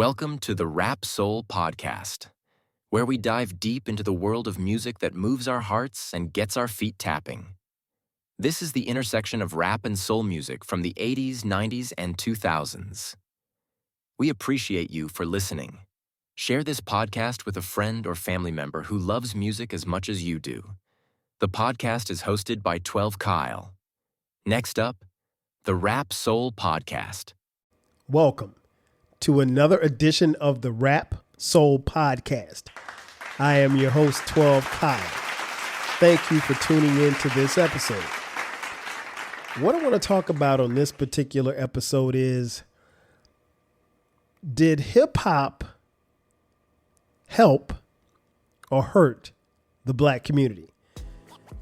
Welcome to the Rap Soul Podcast, where we dive deep into the world of music that moves our hearts and gets our feet tapping. This is the intersection of rap and soul music from the 80s, 90s, and 2000s. We appreciate you for listening. Share this podcast with a friend or family member who loves music as much as you do. The podcast is hosted by 12 Kyle. Next up, the Rap Soul Podcast. Welcome to another edition of the Rap Soul Podcast. I am your host, 12 Kyle. Thank you for tuning in to this episode. What I want to talk about on this particular episode is, did hip-hop help or hurt the black community?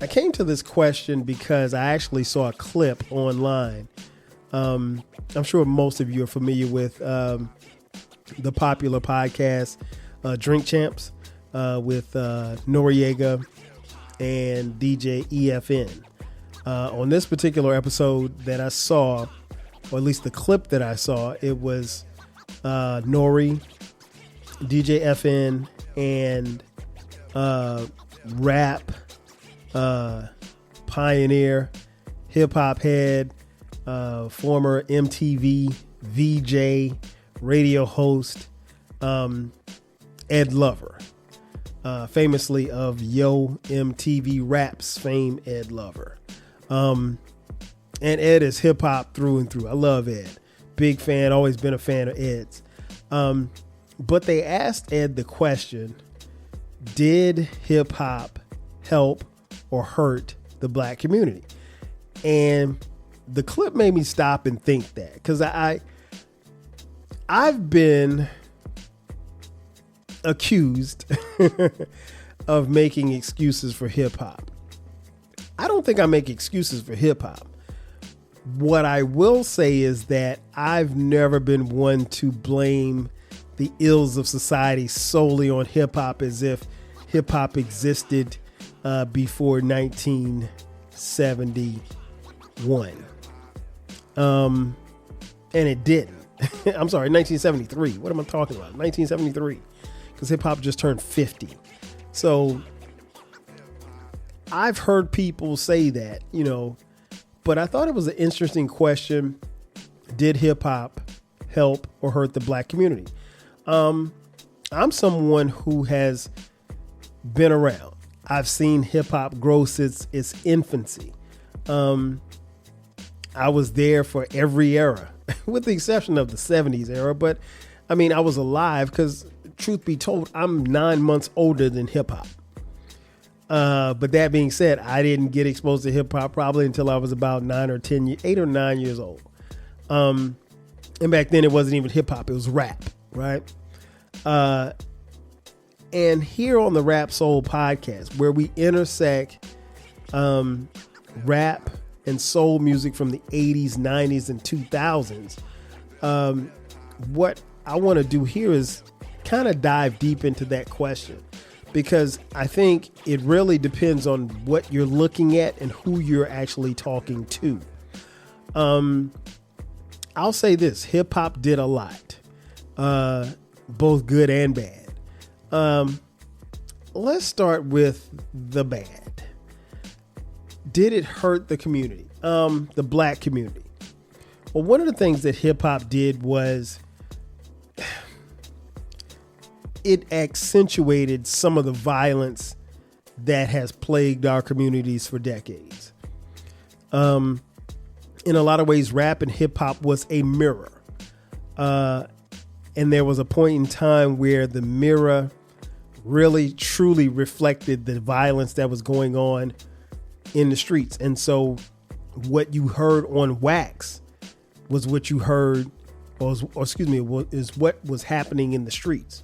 I came to this question because I actually saw a clip online. I'm sure most of you are familiar with the popular podcast Drink Champs with Noriega and DJ EFN. On this particular episode that I saw, or at least the clip that I saw, it was Nori, DJ FN, and rap pioneer, hip-hop head, former MTV VJ, radio host, Ed Lover, famously of Yo MTV Raps fame, Ed Lover. And Ed is hip hop through and through. I love Ed. Big fan, always been a fan of Ed's. But they asked Ed the question, did hip hop help or hurt the black community? And the clip made me stop and think that, because I've been accused of making excuses for hip hop. I don't think I make excuses for hip hop. What I will say is that I've never been one to blame the ills of society solely on hip hop, as if hip hop existed before 1971. And it didn't. I'm sorry, 1973. What am I talking about? 1973. Because hip hop just turned 50. So I've heard people say that, but I thought it was an interesting question. Did hip hop help or hurt the black community? I'm someone who has been around. I've seen hip hop grow since its infancy. I was there for every era, with the exception of the 70s era. But I mean, I was alive because, truth be told, I'm 9 months older than hip hop. But that being said, I didn't get exposed to hip hop probably until I was about 8 or 9 years old. And back then it wasn't even hip hop, it was rap, right? And here on the Rap Soul Podcast, where we intersect rap and soul music from the 80s, 90s, and 2000s, what I want to do here is kind of dive deep into that question, because I think it really depends on what you're looking at and who you're actually talking to. I'll say this, hip hop did a lot, both good and bad. Let's start with the bad. Did it hurt the community, the black community? Well, one of the things that hip hop did was it accentuated some of the violence that has plagued our communities for decades. In a lot of ways, rap and hip hop was a mirror. And there was a point in time where the mirror really truly reflected the violence that was going on in the streets. And so what you heard on wax was what you heard, is what was happening in the streets.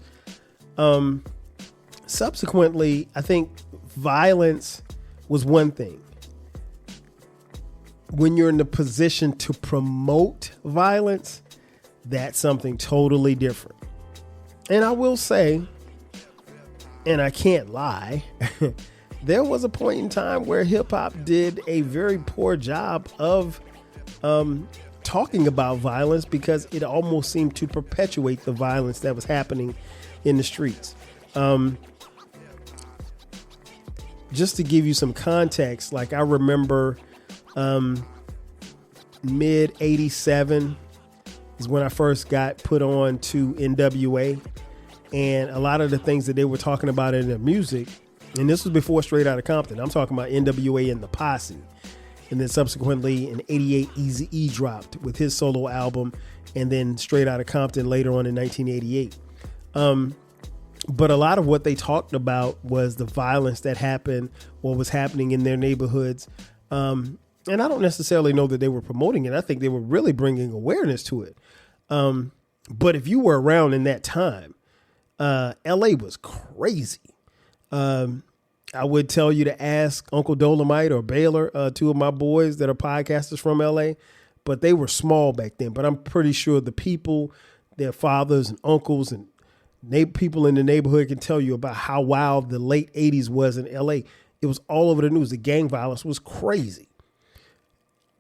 Subsequently, I think violence was one thing. When you're in the position to promote violence, that's something totally different. And I will say, and I can't lie, there was a point in time where hip hop did a very poor job of talking about violence because it almost seemed to perpetuate the violence that was happening in the streets. Just to give you some context, like I remember mid 87 is when I first got put on to NWA, and a lot of the things that they were talking about in their music, and this was before Straight Outta Compton. I'm talking about NWA and the Posse. And then subsequently in 88, Eazy-E dropped with his solo album, and then Straight Outta Compton later on in 1988. But a lot of what they talked about was the violence that happened, what was happening in their neighborhoods. And I don't necessarily know that they were promoting it. I think they were really bringing awareness to it. But if you were around in that time, LA was crazy. I would tell you to ask Uncle Dolomite or Baylor, two of my boys that are podcasters from LA, but they were small back then. But I'm pretty sure the people, their fathers and uncles and people in the neighborhood can tell you about how wild the late 80s was in LA. It was all over the news. The gang violence was crazy.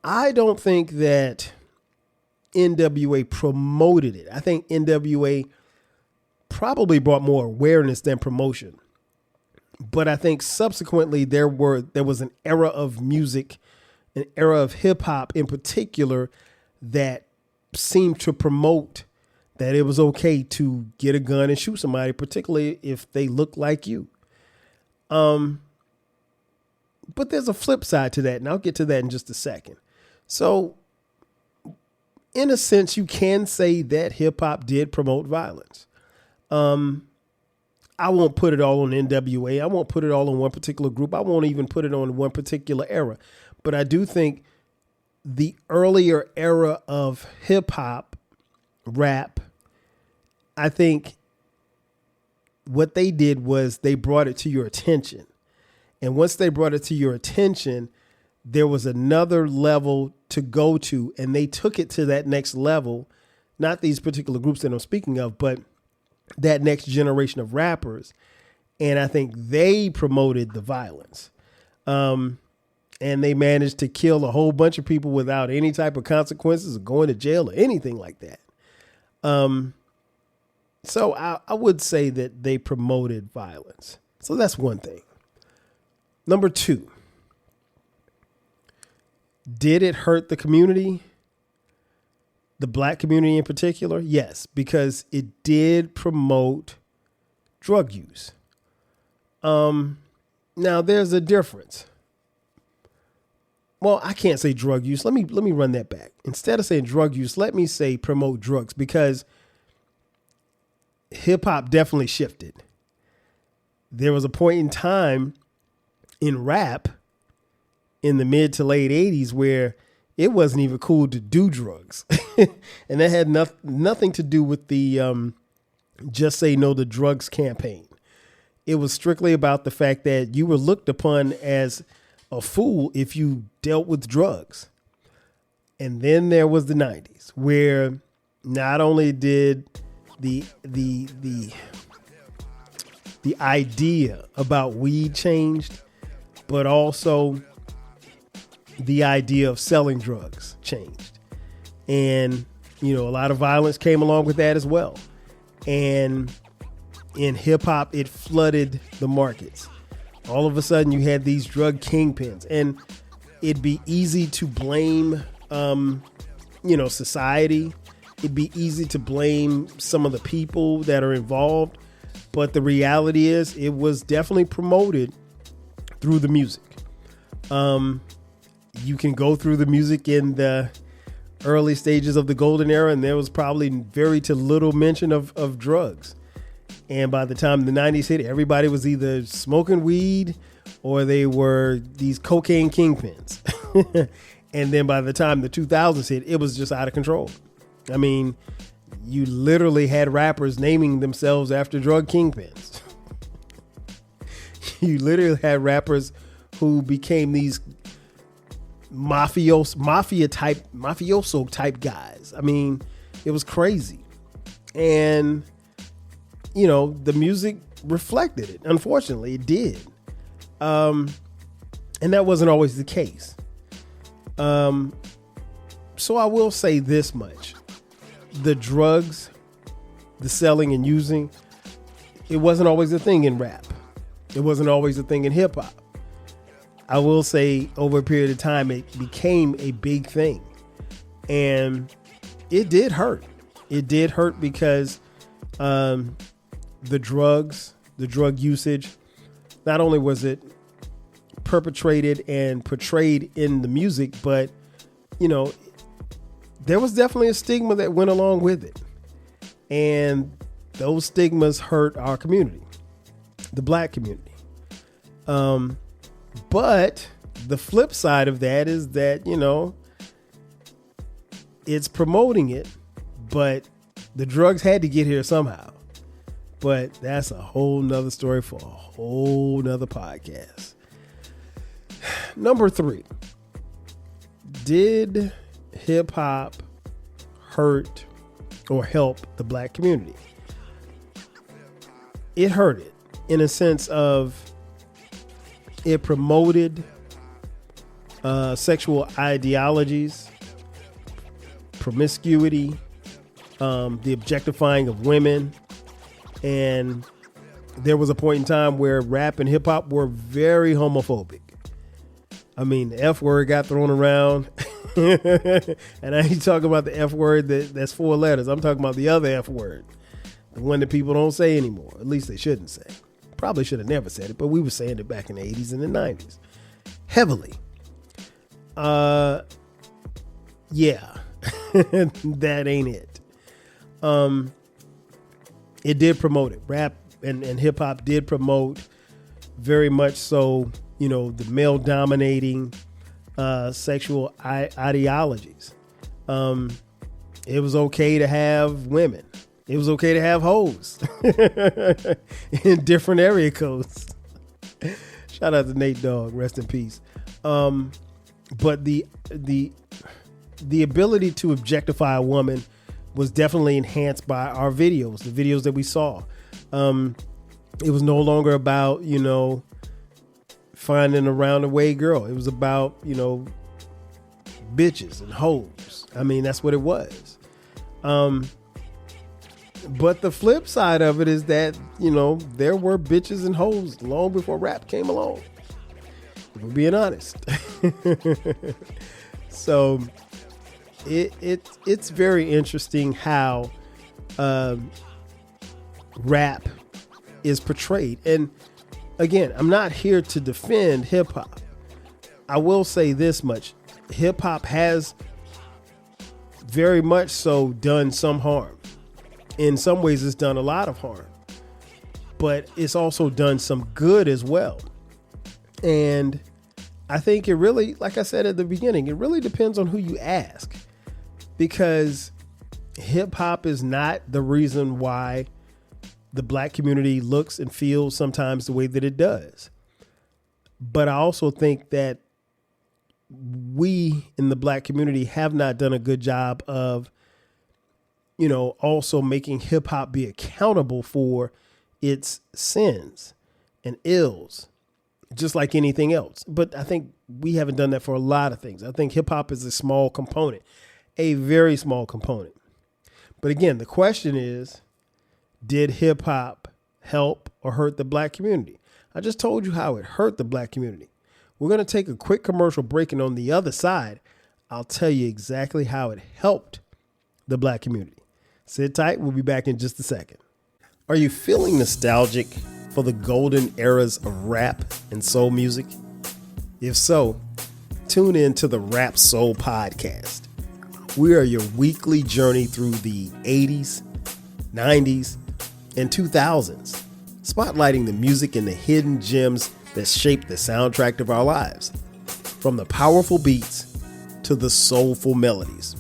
I don't think that NWA promoted it. I think NWA probably brought more awareness than promotion. But I think subsequently there was an era of music, an era of hip hop in particular, that seemed to promote that it was okay to get a gun and shoot somebody, particularly if they look like you. But there's a flip side to that, and I'll get to that in just a second. So, in a sense, you can say that hip hop did promote violence. I won't put it all on NWA. I won't put it all on one particular group. I won't even put it on one particular era. But I do think the earlier era of hip hop, rap, I think what they did was they brought it to your attention. And once they brought it to your attention, there was another level to go to, and they took it to that next level. Not these particular groups that I'm speaking of, but that next generation of rappers. And I think they promoted the violence. And they managed to kill a whole bunch of people without any type of consequences or going to jail or anything like that. So I would say that they promoted violence. So that's one thing. Number two, did it hurt the community? The black community in particular? Yes, because it did promote drug use. Now there's a difference. Well, I can't say drug use. Let me run that back. Instead of saying drug use, let me say promote drugs, because hip hop definitely shifted. There was a point in time in rap in the mid to late 80s where it wasn't even cool to do drugs. And that had nothing to do with the Just Say No to Drugs campaign. It was strictly about the fact that you were looked upon as a fool if you dealt with drugs. And then there was the 90s, where not only did the idea about weed changed, but also the idea of selling drugs changed. And, a lot of violence came along with that as well. And in hip hop, it flooded the markets. All of a sudden you had these drug kingpins, and it'd be easy to blame, society. It'd be easy to blame some of the people that are involved. But the reality is it was definitely promoted through the music. You can go through the music in the early stages of the golden era, and there was probably very to little mention of drugs. And by the time the 90s hit, everybody was either smoking weed or they were these cocaine kingpins. And then by the time the 2000s hit, it was just out of control. I mean, you literally had rappers naming themselves after drug kingpins. You literally had rappers who became these mafioso type guys. I mean, it was crazy. And, the music reflected it. Unfortunately, it did. And that wasn't always the case. So I will say this much. The drugs, the selling and using, it wasn't always a thing in rap. It wasn't always a thing in hip hop. I will say over a period of time, it became a big thing. And it did hurt. It did hurt because the drug usage, not only was it perpetrated and portrayed in the music, but, there was definitely a stigma that went along with it. And those stigmas hurt our community, the black community. But the flip side of that is that, it's promoting it, but the drugs had to get here somehow. But that's a whole nother story for a whole nother podcast. Number 3, did hip hop hurt or help the black community? It hurt it in a sense of it promoted sexual ideologies, promiscuity, the objectifying of women. And there was a point in time where rap and hip hop were very homophobic. I mean, the F word got thrown around. And I ain't talking about the F word that's 4 letters. I'm talking about the other F word, the one that people don't say anymore. At least they shouldn't say. Probably should have never said it, but we were saying it back in the 80s and the 90s. Heavily. Yeah. That ain't it. It did promote it. Rap and hip hop did promote very much so, the male dominating sexual ideologies. It was okay to have women. It was okay to have hoes in different area codes. Shout out to Nate Dogg, rest in peace. But the ability to objectify a woman was definitely enhanced by our videos, the videos that we saw. It was no longer about, finding a round-the-way girl. It was about, bitches and hoes. I mean, that's what it was. But the flip side of it is that, there were bitches and hoes long before rap came along. If we're being honest. So it's very interesting how rap is portrayed. And again, I'm not here to defend hip hop. I will say this much. Hip hop has very much so done some harm. In some ways, it's done a lot of harm, but it's also done some good as well. And I think it really, like I said at the beginning, it really depends on who you ask, because hip hop is not the reason why the black community looks and feels sometimes the way that it does. But I also think that we in the black community have not done a good job of, also making hip hop be accountable for its sins and ills, just like anything else. But I think we haven't done that for a lot of things. I think hip hop is a small component, a very small component. But again, the question is, did hip hop help or hurt the black community? I just told you how it hurt the black community. We're going to take a quick commercial break, and on the other side, I'll tell you exactly how it helped the black community. Sit tight. We'll be back in just a second. Are you feeling nostalgic for the golden eras of rap and soul music? If so, tune in to the Rap Soul Podcast. We are your weekly journey through the 80s, 90s, and 2000s, spotlighting the music and the hidden gems that shaped the soundtrack of our lives. From the powerful beats to the soulful melodies,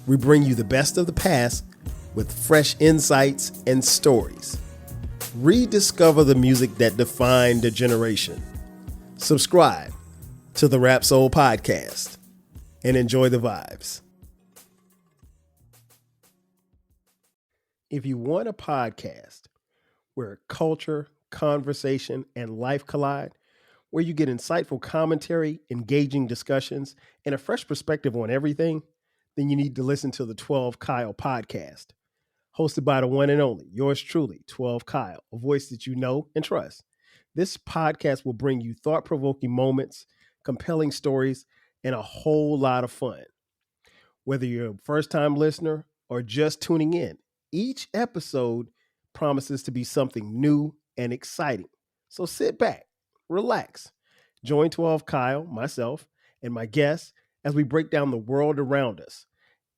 we bring you the best of the past with fresh insights and stories. Rediscover the music that defined a generation. Subscribe to the Rap Soul Podcast and enjoy the vibes. If you want a podcast where culture, conversation, and life collide, where you get insightful commentary, engaging discussions, and a fresh perspective on everything, then you need to listen to the 12 Kyle podcast, hosted by the one and only, yours truly, 12 Kyle, a voice that you know and trust. This podcast will bring you thought-provoking moments, compelling stories, and a whole lot of fun. Whether you're a first-time listener or just tuning in, each episode promises to be something new and exciting. So sit back, relax, join 12 Kyle, myself, and my guests as we break down the world around us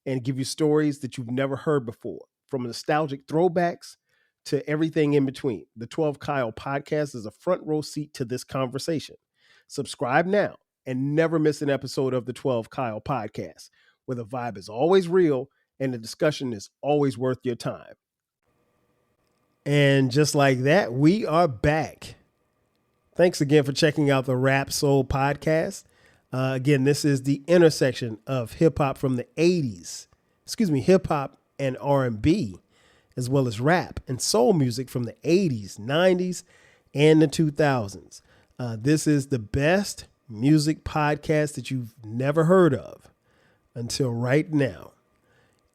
and give you stories that you've never heard before, from nostalgic throwbacks to everything in between. The 12 Kyle podcast is a front row seat to this conversation. Subscribe now and never miss an episode of the 12 Kyle podcast, where the vibe is always real and the discussion is always worth your time. And just like that, we are back. Thanks again for checking out the Rap Soul podcast. Again, this is the intersection of hip hop from the 80s, hip hop and R&B, as well as rap and soul music from the 80s, 90s, and the 2000s. This is the best music podcast that you've never heard of until right now.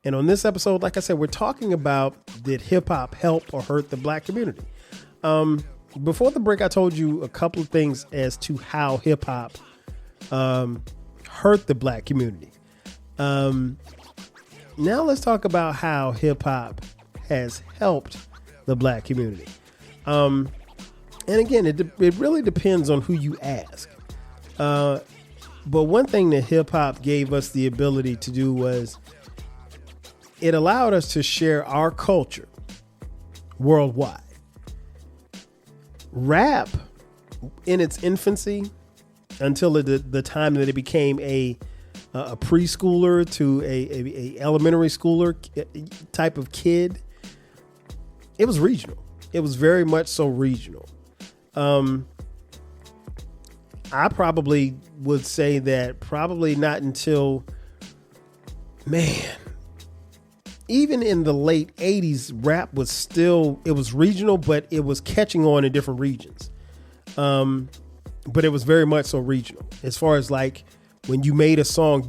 And on this episode, like I said, we're talking about, did hip hop help or hurt the black community? Before the break, I told you a couple of things as to how hip hop hurt the black community. Now let's talk about how hip hop has helped the black community. And again, it really depends on who you ask. But one thing that hip hop gave us the ability to do was it allowed us to share our culture worldwide. Rap, in its infancy, until the time that it became a preschooler to a elementary schooler type of kid, it was regional. It was very much so regional. I probably would say that probably not until, even in the late 80s, rap was still, it was regional, but it was catching on in different regions. But it was very much so regional. As far as like when you made a song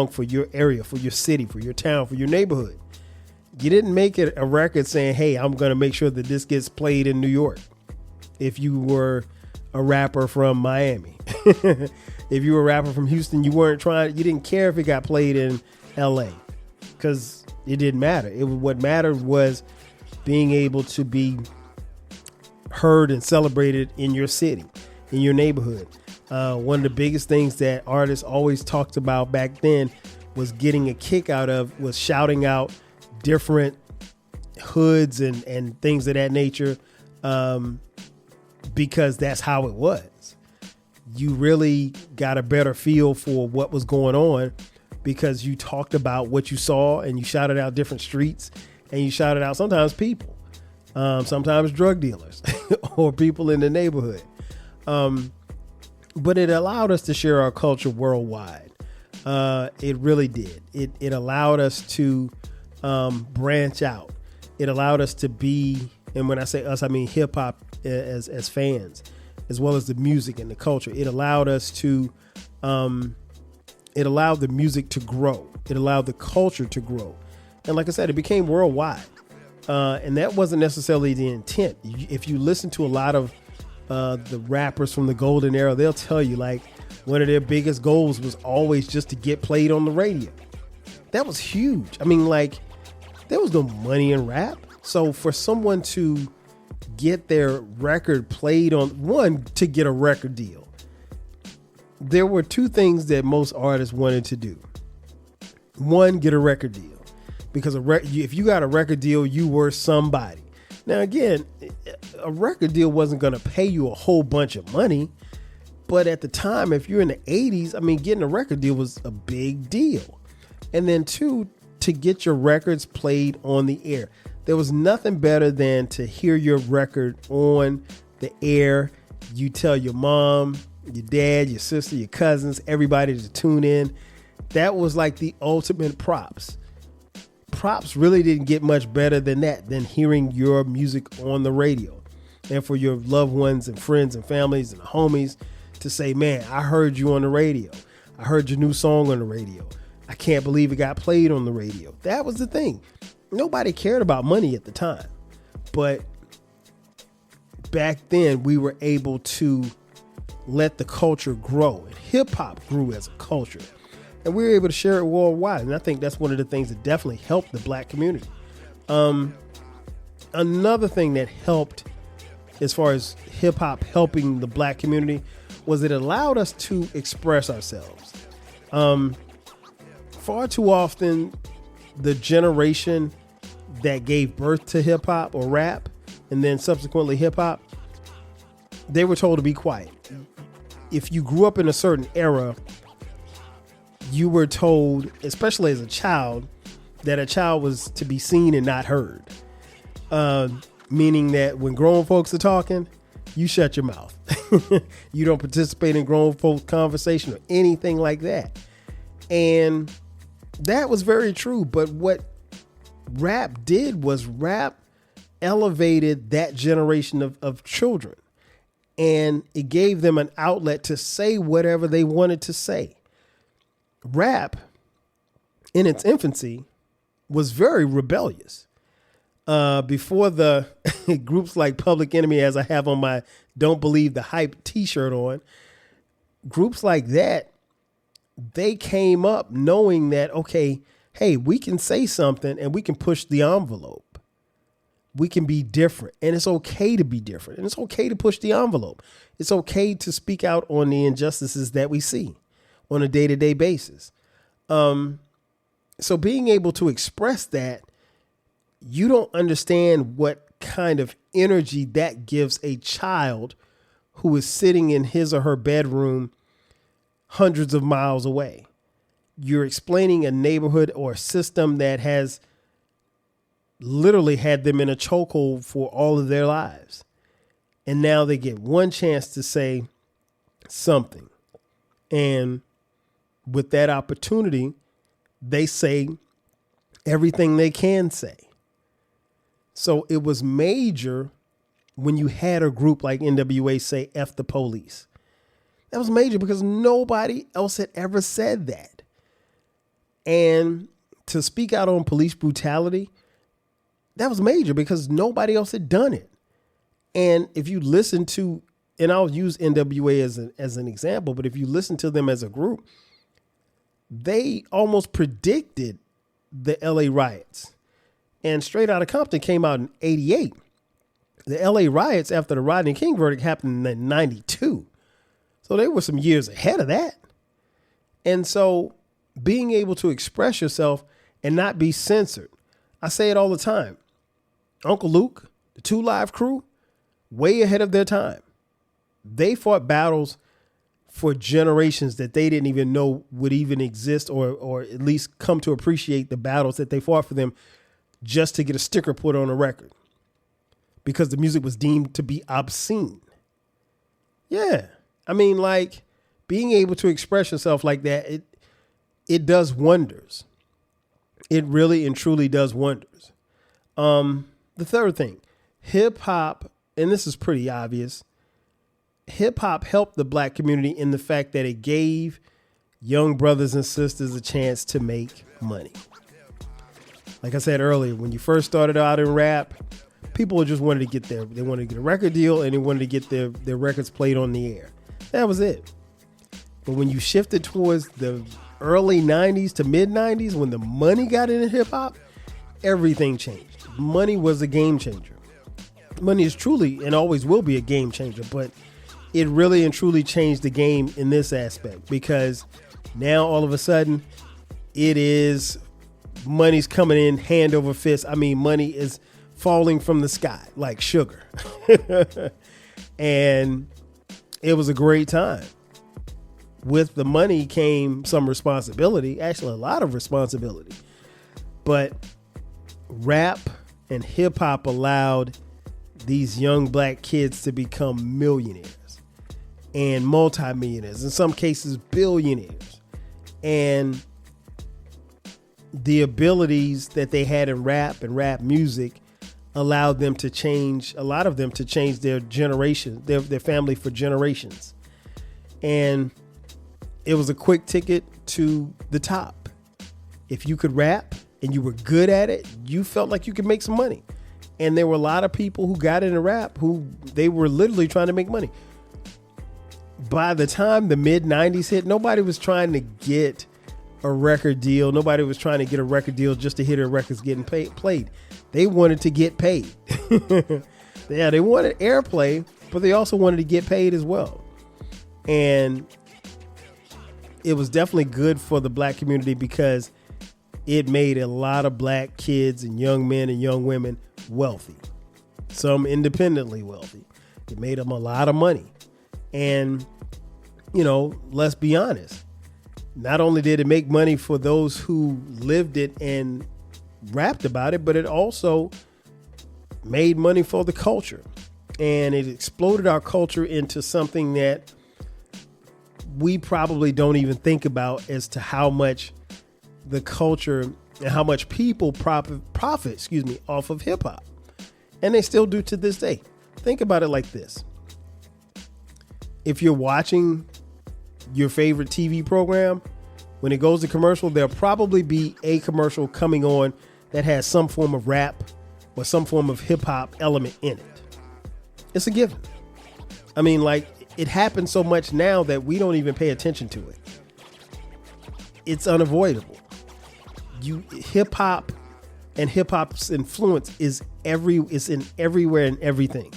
for your area, for your city, for your town, for your neighborhood. You didn't make it a record saying, hey, I'm going to make sure that this gets played in New York. If you were a rapper from Miami, if you were a rapper from Houston, you didn't care if it got played in LA, because it didn't matter. What mattered was being able to be heard and celebrated in your city, in your neighborhood. One of the biggest things that artists always talked about back then was getting a kick out of was shouting out different hoods and things of that nature, because that's how it was. You really got a better feel for what was going on because you talked about what you saw and you shouted out different streets and you shouted out sometimes people, sometimes drug dealers or people in the neighborhood. But it allowed us to share our culture worldwide. It really did. It allowed us to branch out. It allowed us to be, and when I say us, I mean hip hop as fans, as well as the music and the culture. It allowed us to, it allowed the music to grow. It allowed the culture to grow. And like I said, it became worldwide. And that wasn't necessarily the intent. If you listen to a lot of the rappers from the golden era, they'll tell you like one of their biggest goals was always just to get played on the radio. That was huge. I mean, like, there was no money in rap. So for someone to get their record played on, one, to get a record deal, there were two things that most artists wanted to do. One, get a record deal, because if you got a record deal, you were somebody. Now, again, a record deal wasn't going to pay you a whole bunch of money, but at the time, if you're in the 80s, I mean, getting a record deal was a big deal. And then two, to get your records played on the air. There was nothing better than to hear your record on the air. You tell your mom, your dad, your sister, your cousins, everybody to tune in. That was like the ultimate props. Props really didn't get much better than that, than hearing your music on the radio. And for your loved ones and friends and families and homies to say, man, I heard you on the radio. I heard your new song on the radio. I can't believe it got played on the radio. That was the thing. Nobody cared about money at the time. But back then, we were able to let the culture grow. And hip hop grew as a culture. And we were able to share it worldwide. And I think that's one of the things that definitely helped the black community. Another thing that helped as far as hip hop helping the black community was it allowed us to express ourselves. Far too often, the generation that gave birth to hip hop or rap and then subsequently hip hop, they were told to be quiet. If you grew up in a certain era, you were told, especially as a child, that a child was to be seen and not heard. Meaning that when grown folks are talking, you shut your mouth. You don't participate in grown folks' conversation or anything like that. And that was very true. But what rap did was rap elevated that generation of children. And it gave them an outlet to say whatever they wanted to say. Rap, in its infancy, was very rebellious. Before the groups like Public Enemy, as I have on my Don't Believe the Hype t-shirt on, groups like that, they came up knowing that, okay, hey, we can say something and we can push the envelope. We can be different, and it's okay to be different, and it's okay to push the envelope. It's okay to speak out on the injustices that we see on a day-to-day basis. So being able to express that, you don't understand what kind of energy that gives a child who is sitting in his or her bedroom hundreds of miles away. You're explaining a neighborhood or a system that has literally had them in a chokehold for all of their lives. And now they get one chance to say something. And with that opportunity, they say everything they can say. So it was major when you had a group like NWA say F the police. That was major because nobody else had ever said that. And to speak out on police brutality, that was major because nobody else had done it. And if you listen to, and I'll use NWA as an example, but if you listen to them as a group, they almost predicted the LA riots. And Straight Outta Compton came out in 88. The LA riots after the Rodney King verdict happened in 92. So they were some years ahead of that. And so being able to express yourself and not be censored. I say it all the time. Uncle Luke, the 2 Live Crew, way ahead of their time. They fought battles for generations that they didn't even know would even exist or at least come to appreciate the battles that they fought for them just to get a sticker put on a record because the music was deemed to be obscene. Yeah. I mean, like being able to express yourself like that, it does wonders. It really and truly does wonders. The third thing, hip hop, and this is pretty obvious. Hip hop helped the black community in the fact that it gave young brothers and sisters a chance to make money. Like I said earlier, when you first started out in rap, people just wanted to get they wanted to get a record deal and they wanted to get their records played on the air. That was it. But when you shifted towards the early 90s to mid 90s, when the money got into hip hop, everything changed. Money was a game changer. Money is truly and always will be a game changer, but it really and truly changed the game in this aspect because now all of a sudden it is money's coming in hand over fist. I mean, money is falling from the sky like sugar. And it was a great time. With the money came some responsibility, actually a lot of responsibility. But rap and hip hop allowed these young black kids to become millionaires and multimillionaires, in some cases billionaires. And the abilities that they had in rap and rap music allowed them to change, a lot of them to change their generation, their family for generations. And it was a quick ticket to the top. if you could rap and you were good at it, you felt like you could make some money. And there were a lot of people who got into rap who they were literally trying to make money. By the time the mid 90s hit, nobody was trying to get a record deal. Nobody was trying to get a record deal just to hear their records getting played. They wanted to get paid. Yeah, they wanted airplay, but they also wanted to get paid as well. And it was definitely good for the black community because it made a lot of black kids and young men and young women wealthy, some independently wealthy. It made them a lot of money. And, let's be honest. Not only did it make money for those who lived it and rapped about it, but it also made money for the culture. And it exploded our culture into something that we probably don't even think about as to how much the culture and how much people profit off of hip hop. And they still do to this day. Think about it like this. If you're watching your favorite TV program, when it goes to commercial, there'll probably be a commercial coming on that has some form of rap or some form of hip hop element in it. It's a given. I mean, like, it happens so much now that we don't even pay attention to it. It's unavoidable. Hip hop and hip hop's influence is in everywhere and everything.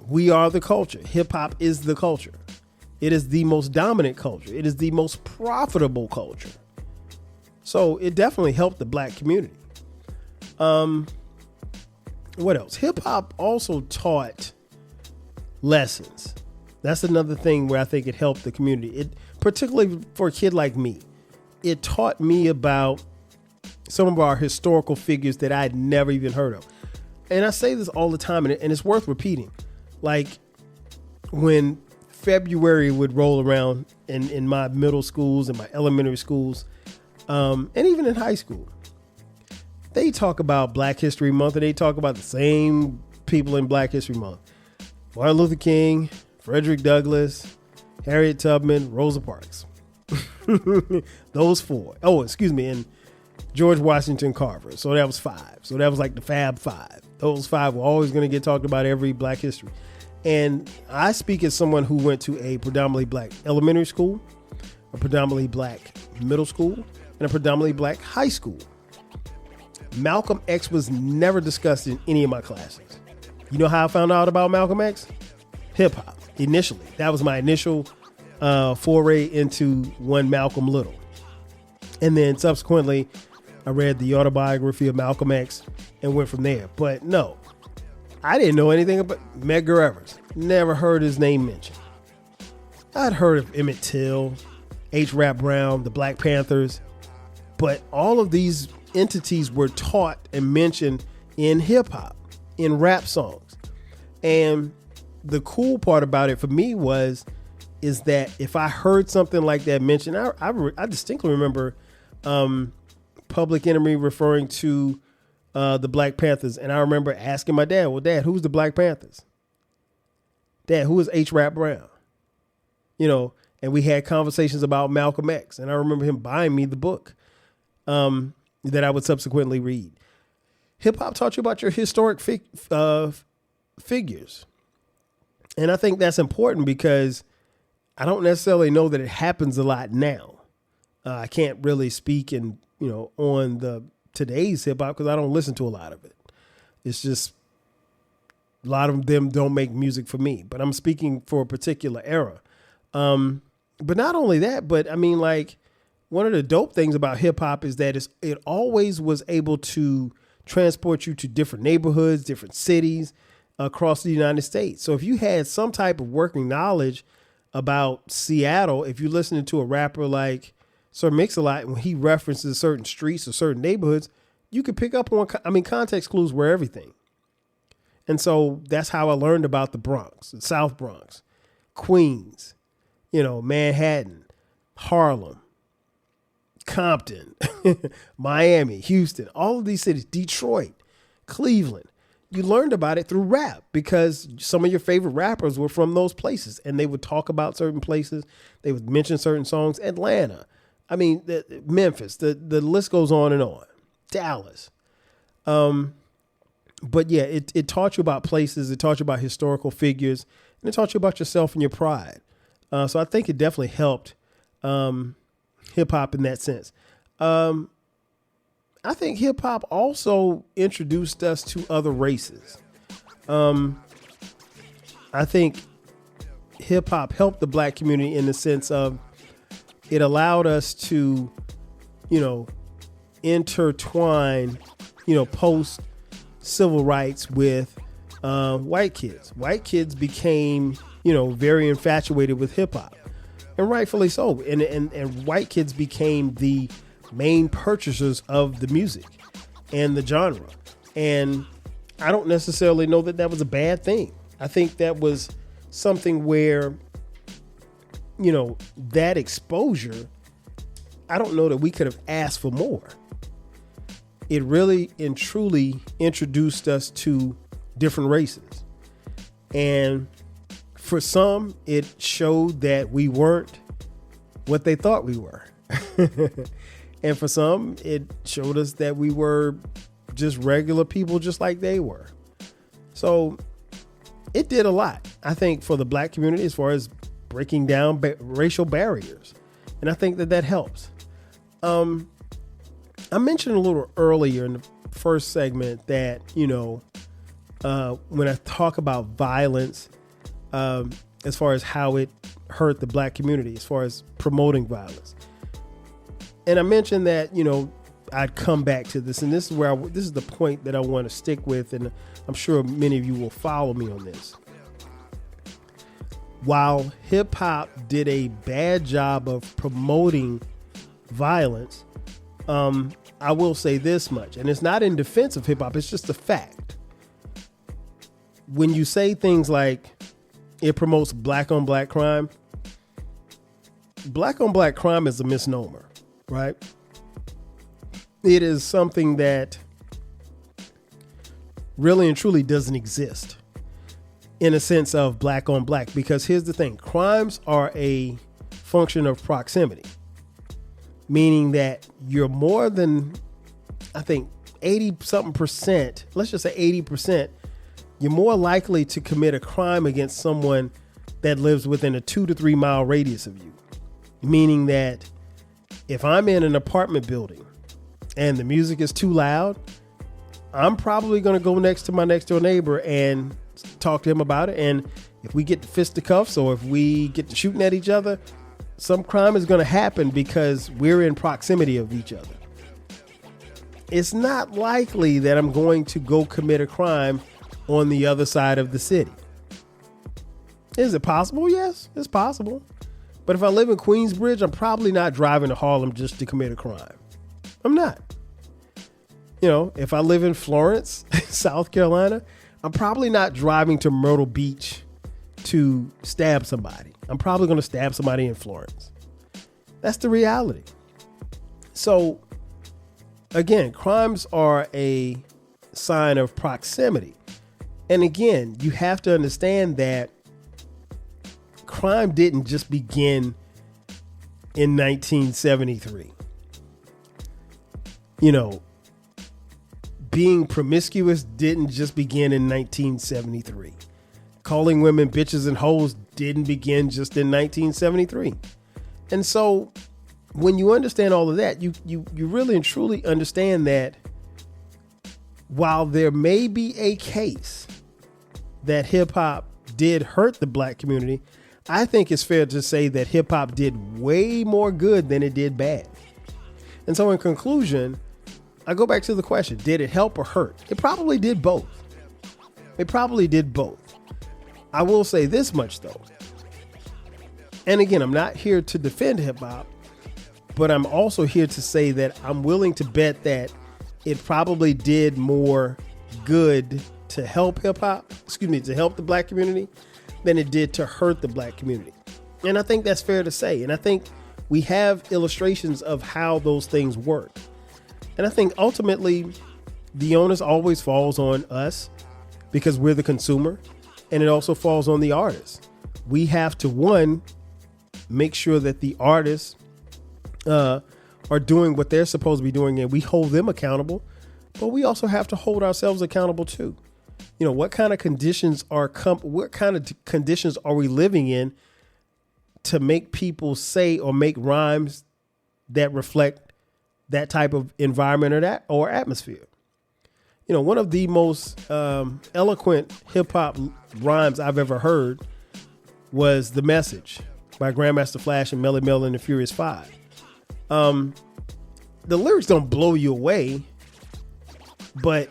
We are the culture. Hip hop is the culture. It is the most dominant culture. It is the most profitable culture. So it definitely helped the black community. What else? Hip hop also taught lessons. That's another thing where I think it helped the community. It, particularly for a kid like me, it taught me about some of our historical figures that I'd never even heard of. And I say this all the time, and it's worth repeating. Like, when February would roll around in my middle schools and my elementary schools, and even in high school, they talk about Black History Month, and they talk about the same people in Black History Month. Martin Luther King, Frederick Douglass, Harriet Tubman, Rosa Parks. Those four. Oh, excuse me. And George Washington Carver. So that was 5. So that was like the Fab 5. Those 5 were always going to get talked about every Black history. And I speak as someone who went to a predominantly black elementary school, a predominantly black middle school, and a predominantly black high school. Malcolm X was never discussed in any of my classes. You know how I found out about Malcolm X? Hip hop. Initially, that was my initial foray into one Malcolm Little. And then subsequently, I read the autobiography of Malcolm X and went from there. But no, I didn't know anything about Medgar Evers. Never heard his name mentioned. I'd heard of Emmett Till, H. Rap Brown, the Black Panthers, but all of these entities were taught and mentioned in hip hop, in rap songs. And the cool part about it for me is that if I heard something like that mentioned, I distinctly remember Public Enemy referring to the Black Panthers. And I remember asking my dad, well, Dad, who's the Black Panthers? Dad, who is H. Rap Brown? And we had conversations about Malcolm X. And I remember him buying me the book that I would subsequently read. Hip hop taught you about your historic figures. And I think that's important because I don't necessarily know that it happens a lot now. I can't really speak on the today's hip hop because I don't listen to a lot of it. It's just a lot of them don't make music for me, but I'm speaking for a particular era. But not only that, but I mean, like, one of the dope things about hip hop is that it always was able to transport you to different neighborhoods, different cities across the United States. So if you had some type of working knowledge about Seattle, if you're listening to a rapper like Sir Mix-a-Lot, when he references certain streets or certain neighborhoods, you could pick up on, context clues were everything. And so that's how I learned about the Bronx, the South Bronx, Queens, Manhattan, Harlem, Compton, Miami, Houston, all of these cities, Detroit, Cleveland. You learned about it through rap because some of your favorite rappers were from those places and they would talk about certain places. They would mention certain songs. Atlanta, I mean, Memphis, the list goes on and on. Dallas. But yeah, it taught you about places. It taught you about historical figures, and it taught you about yourself and your pride. So I think it definitely helped hip hop in that sense. I think hip hop also introduced us to other races. I think hip hop helped the black community in the sense of it allowed us to, intertwine, post civil rights with white kids. White kids became, very infatuated with hip hop, and rightfully so. And white kids became the main purchasers of the music and the genre. And I don't necessarily know that was a bad thing. I think that was something where, that exposure, I don't know that we could have asked for more. It really and truly introduced us to different races. And for some, it showed that we weren't what they thought we were. And for some, it showed us that we were just regular people, just like they were. So it did a lot, I think, for the black community as far as breaking down racial barriers. And I think that helps. I mentioned a little earlier in the first segment that, when I talk about violence, as far as how it hurt the black community, as far as promoting violence. And I mentioned that, I'd come back to this, and this is where this is the point that I want to stick with, and I'm sure many of you will follow me on this. While hip hop did a bad job of promoting violence, I will say this much, and it's not in defense of hip hop, it's just a fact. When you say things like it promotes black on black crime is a misnomer, right? It is something that really and truly doesn't exist in a sense of black on black, because here's the thing. Crimes are a function of proximity, meaning that you're more than, I think, 80-something%, let's just say 80%, you're more likely to commit a crime against someone that lives within a 2 to 3 mile radius of you. Meaning that if I'm in an apartment building and the music is too loud, I'm probably going to go next to my next door neighbor and talk to him about it. And if we get to fisticuffs or if we get to shooting at each other, some crime is going to happen because we're in proximity of each other. It's not likely that I'm going to go commit a crime on the other side of the city. Is it possible? Yes, it's possible. But if I live in Queensbridge, I'm probably not driving to Harlem just to commit a crime. I'm not. If I live in Florence, South Carolina, I'm probably not driving to Myrtle Beach to stab somebody. I'm probably going to stab somebody in Florence. That's the reality. So, again, crimes are a sign of proximity. And again, you have to understand that crime didn't just begin in 1973. Being promiscuous didn't just begin in 1973. Calling women bitches and hoes didn't begin just in 1973. And so when you understand all of that, you really and truly understand that while there may be a case that hip hop did hurt the black community, I think it's fair to say that hip hop did way more good than it did bad. And so in conclusion, I go back to the question, did it help or hurt? It probably did both. It probably did both. I will say this much though. And again, I'm not here to defend hip hop, but I'm also here to say that I'm willing to bet that it probably did more good to help to help the black community than it did to hurt the black community. And I think that's fair to say. And I think we have illustrations of how those things work. And I think ultimately the onus always falls on us because we're the consumer, and it also falls on the artist. We have to, one, make sure that the artists are doing what they're supposed to be doing, and we hold them accountable, but we also have to hold ourselves accountable too. You know, what kind of conditions are we living in to make people say or make rhymes that reflect that type of environment or atmosphere? You know, one of the most eloquent hip hop rhymes I've ever heard was "The Message" by Grandmaster Flash and Melly Mel and the Furious Five. The lyrics don't blow you away, but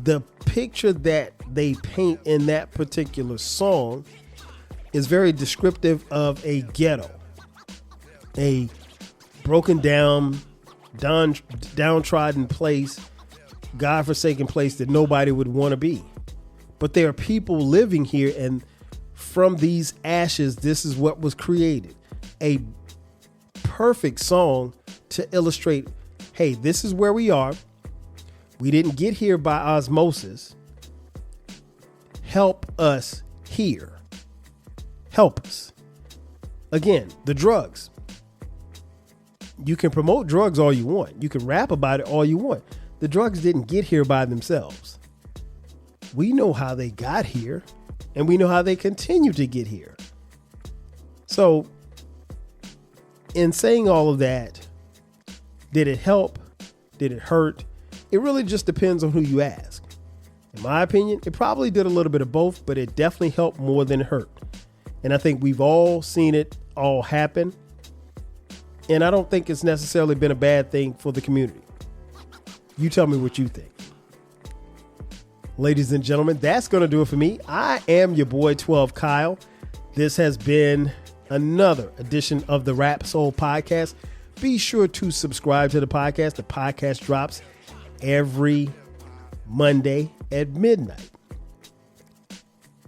the picture that they paint in that particular song is very descriptive of a ghetto, a broken down, downtrodden place, godforsaken place that nobody would want to be. But there are people living here, and from these ashes, this is what was created. A perfect song to illustrate, hey, this is where we are. We didn't get here by osmosis. Help us here. Help us. Again, the drugs. You can promote drugs all you want. You can rap about it all you want. The drugs didn't get here by themselves. We know how they got here, and we know how they continue to get here. So, in saying all of that, did it help? Did it hurt? It really just depends on who you ask. In my opinion, it probably did a little bit of both, but it definitely helped more than it hurt. And I think we've all seen it all happen. And I don't think it's necessarily been a bad thing for the community. You tell me what you think. Ladies and gentlemen, that's going to do it for me. I am your boy 12 Kyle. This has been another edition of the Rap Soul Podcast. Be sure to subscribe to the podcast. The podcast drops every Monday at midnight.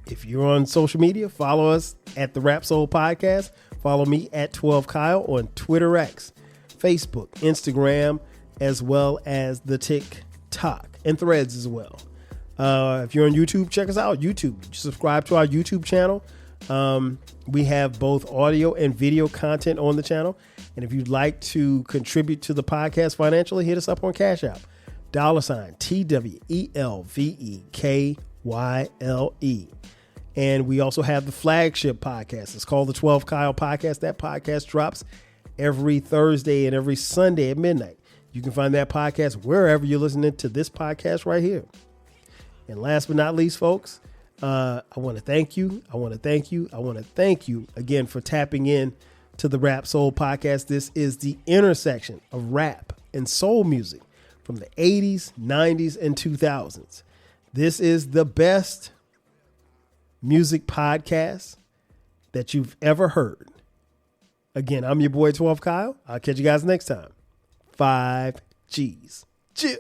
If you're on social media, follow us at the Rap Soul Podcast. Follow me at 12 Kyle on Twitter X, Facebook, Instagram, as well as the TikTok and Threads as well. If you're on YouTube, check us out. YouTube. Subscribe to our YouTube channel. We have both audio and video content on the channel. And if you'd like to contribute to the podcast financially, hit us up on Cash App. $TWELVEKYLE. And we also have the flagship podcast. It's called the 12 Kyle Podcast. That podcast drops every Thursday and every Sunday at midnight. You can find that podcast wherever you're listening to this podcast right here. And last but not least, folks, I want to thank you. I want to thank you again for tapping in to the Rap Soul Podcast. This is the intersection of rap and soul music from the 80s, 90s, and 2000s. This is the best music podcast that you've ever heard. Again, I'm your boy 12 Kyle. I'll catch you guys next time. 5 G's. Chill.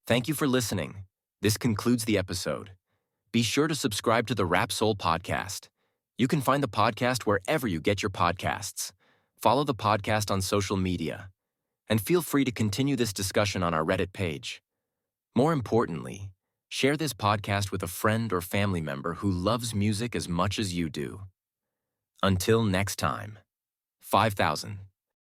Thank you for listening. This concludes the episode. Be sure to subscribe to the Rap Soul Podcast. You can find the podcast wherever you get your podcasts. Follow the podcast on social media. And feel free to continue this discussion on our Reddit page. More importantly, share this podcast with a friend or family member who loves music as much as you do. Until next time, 5,000.